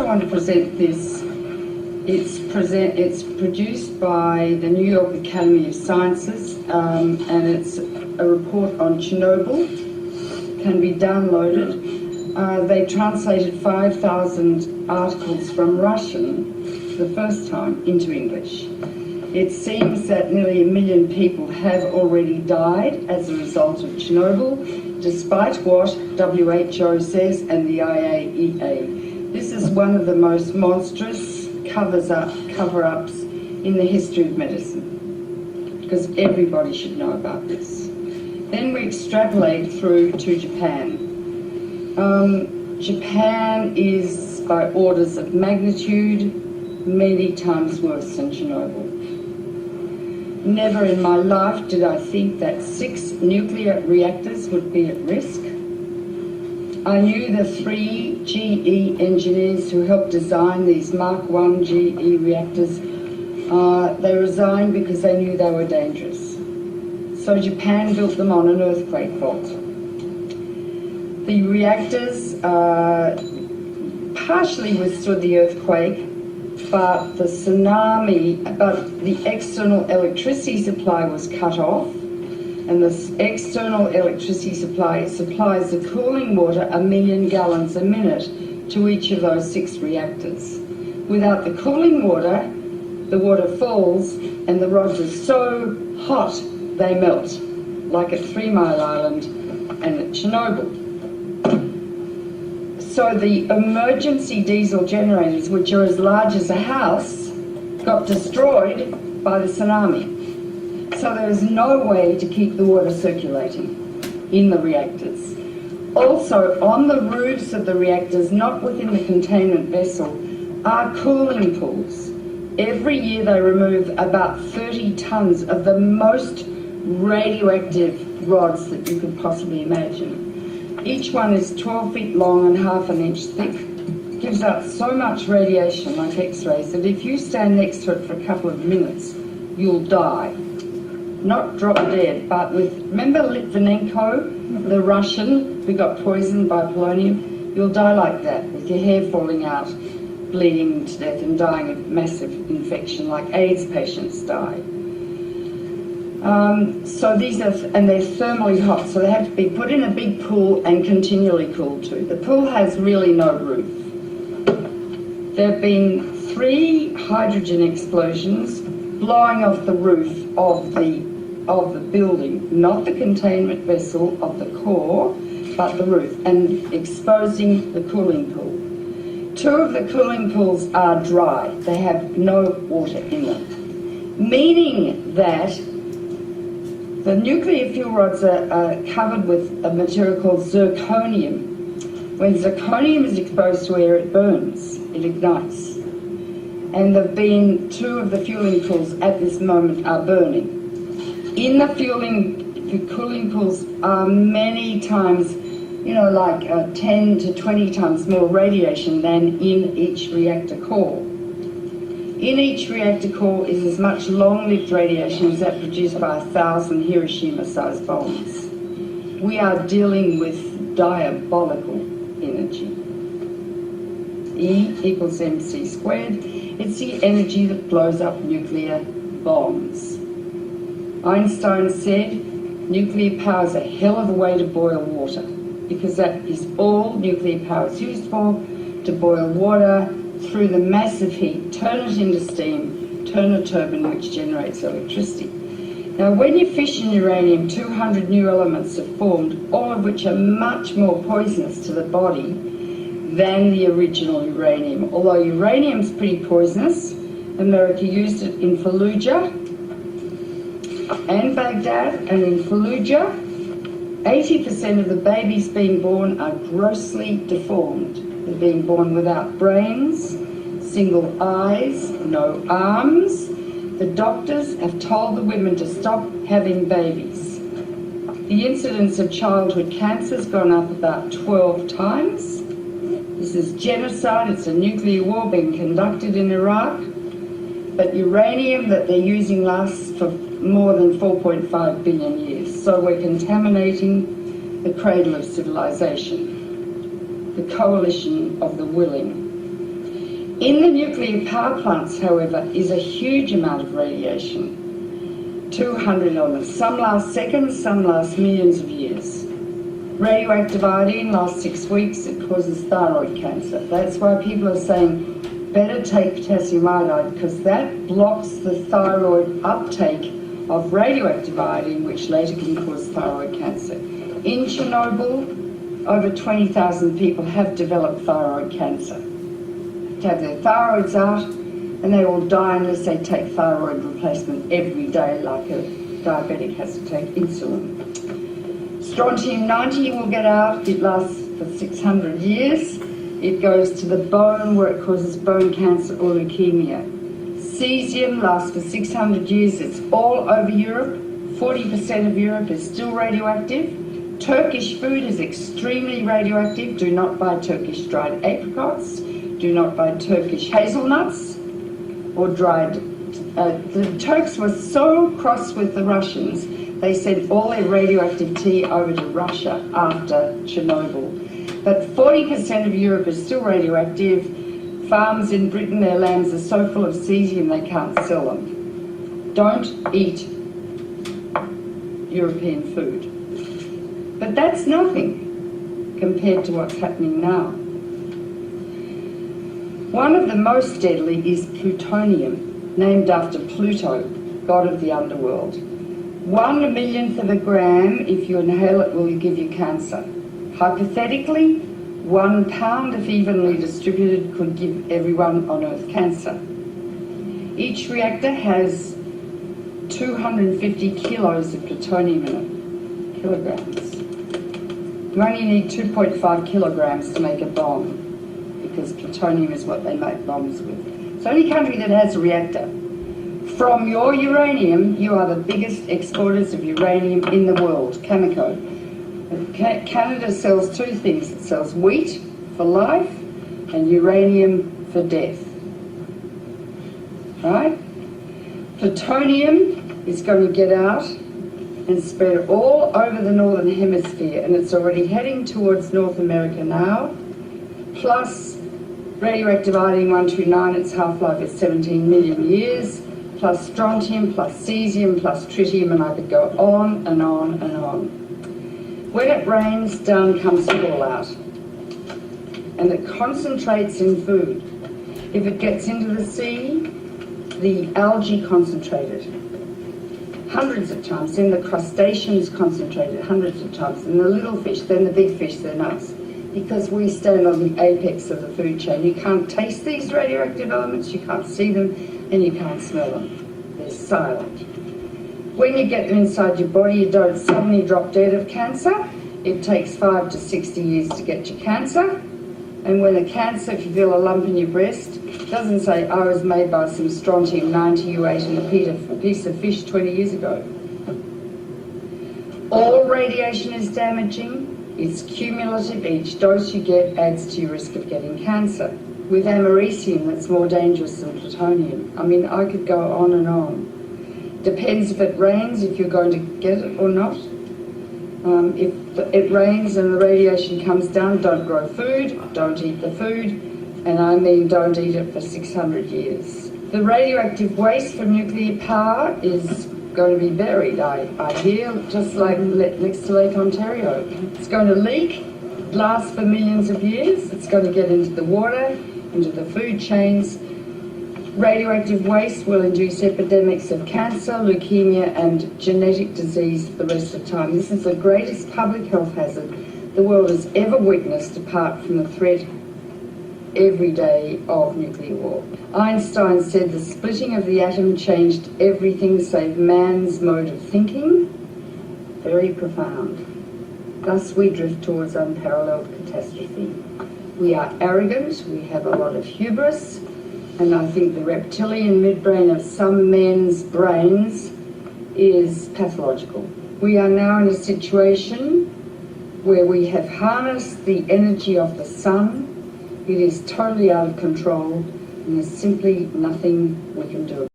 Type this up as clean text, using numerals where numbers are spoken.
want to present this. It's produced by the New York Academy of Sciences, and it's a report on Chernobyl. Can be downloaded. They translated 5,000 articles from Russian for the first time into English. It seems that nearly 1 million people have already died as a result of Chernobyl, despite what WHO says and the IAEA. This is one of the most monstrous cover-ups in the history of medicine, because everybody should know about this. Then we extrapolate through to Japan. Japan is, by orders of magnitude, many times worse than Chernobyl. Never in my life did I think that 6 nuclear reactors would be at risk. I knew the 3 GE engineers who helped design these Mark I GE reactors. They resigned because they knew they were dangerous. So Japan built them on an earthquake fault. The reactors partially withstood the earthquake, but the tsunami, but the external electricity supply was cut off, and the external electricity supply supplies the cooling water 1 million gallons a minute to each of those 6 reactors. Without the cooling water, the water falls, and the rods are so hot they melt, like at 3 Mile Island and at Chernobyl. So the emergency diesel generators, which are as large as a house, got destroyed by the tsunami. So there is no way to keep the water circulating in the reactors. Also, on the roofs of the reactors, not within the containment vessel, are cooling pools. Every year they remove about 30 tons of the most radioactive rods that you could possibly imagine. Each one is 12 feet long and half an inch thick. Gives out so much radiation like X-rays that if you stand next to it for a couple of minutes, you'll die. Not drop dead, but with, remember Litvinenko, the Russian who got poisoned by polonium? You'll die like that, with your hair falling out, bleeding to death and dying of massive infection like AIDS patients die. So these are, and they're thermally hot, so they have to be put in a big pool and continually cooled too. The pool has really no roof. There have been 3 hydrogen explosions blowing off the roof of the building, not the containment vessel of the core, but the roof, and exposing the cooling pool. 2 of the cooling pools are dry. They have no water in them, meaning that the nuclear fuel rods are covered with a material called zirconium. When zirconium is exposed to air, it burns, it ignites. And there have been 2 of the fueling pools at this moment are burning. In the cooling pools are many times, like 10 to 20 times more radiation than in each reactor core. In each reactor core is as much long-lived radiation as that produced by 1,000 Hiroshima-sized bombs. We are dealing with diabolical energy. E equals mc squared. It's the energy that blows up nuclear bombs. Einstein said nuclear power is a hell of a way to boil water, because that is all nuclear power is used for, to boil water through the massive heat, turn it into steam, turn a turbine which generates electricity. Now when you fission uranium, 200 new elements are formed, all of which are much more poisonous to the body than the original uranium. Although uranium's pretty poisonous, America used it in Fallujah and Baghdad, and in Fallujah 80% of the babies being born are grossly deformed. They're being born without brains, single eyes, no arms. The doctors have told the women to stop having babies. The incidence of childhood cancer has gone up about 12 times. This is genocide. It's a nuclear war being conducted in Iraq. But uranium that they're using lasts for more than 4.5 billion years. So we're contaminating the cradle of civilization, the coalition of the willing. In the nuclear power plants, however, is a huge amount of radiation. 200 elements. Some last seconds, some last millions of years. Radioactive iodine lasts 6 weeks. It causes thyroid cancer. That's why people are saying better take potassium iodide, because that blocks the thyroid uptake of radioactive iodine, which later can cause thyroid cancer. In Chernobyl, over 20,000 people have developed thyroid cancer. To have their thyroids out, and they will die unless they take thyroid replacement every day, like a diabetic has to take insulin. Strontium-90 will get out. It lasts for 600 years. It goes to the bone where it causes bone cancer or leukemia. Cesium lasts for 600 years. It's all over Europe. 40% of Europe is still radioactive. Turkish food is extremely radioactive. Do not buy Turkish dried apricots. Do not buy Turkish hazelnuts or dried. The Turks were so cross with the Russians, they sent all their radioactive tea over to Russia after Chernobyl. But 40% of Europe is still radioactive. Farms in Britain, their lambs are so full of cesium they can't sell them. Don't eat European food. But that's nothing compared to what's happening now. One of the most deadly is plutonium, named after Pluto, god of the underworld. 1/1,000,000th of a gram, if you inhale it, will give you cancer. Hypothetically, 1 pound, if evenly distributed, could give everyone on Earth cancer. Each reactor has 250 kilos of plutonium in it, kilograms. You only need 2.5 kilograms to make a bomb, because plutonium is what they make bombs with. It's the only country that has a reactor. From your uranium, you are the biggest exporters of uranium in the world, Cameco. Canada sells 2 things. It sells wheat for life and uranium for death. Right? Plutonium is going to get out and spread all over the northern hemisphere, and it's already heading towards North America now. Plus radioactive iodine-129, its half-life is 17 million years, plus strontium, plus cesium, plus tritium, and I could go on and on and on. When it rains, down comes fallout, and it concentrates in food. If it gets into the sea, the algae concentrated hundreds of times, then the crustaceans concentrated hundreds of times, and the little fish, then the big fish, then us. Because we stand on the apex of the food chain. You can't taste these radioactive elements, you can't see them, and you can't smell them. They're silent. When you get them inside your body, you don't suddenly drop dead of cancer. It takes 5 to 60 years to get your cancer. And when the cancer, if you feel a lump in your breast, it doesn't say, I was made by some strontium-90 you ate in a piece of fish 20 years ago. All radiation is damaging. It's cumulative. Each dose you get adds to your risk of getting cancer. With americium, that's more dangerous than plutonium. I mean, I could go on and on. Depends if it rains, if you're going to get it or not. If it rains and the radiation comes down, don't grow food, don't eat the food, and I mean don't eat it for 600 years. The radioactive waste from nuclear power is going to be buried, I hear, just like next to Lake Ontario. It's going to leak, last for millions of years. It's going to get into the water, into the food chains. Radioactive waste will induce epidemics of cancer, leukemia, and genetic disease for the rest of time. This is the greatest public health hazard the world has ever witnessed, apart from the threat every day of nuclear war. Einstein said the splitting of the atom changed everything save man's mode of thinking. Very profound. Thus we drift towards unparalleled catastrophe. We are arrogant, we have a lot of hubris, and I think the reptilian midbrain of some men's brains is pathological. We are now in a situation where we have harnessed the energy of the sun. It is totally out of control, and there's simply nothing we can do.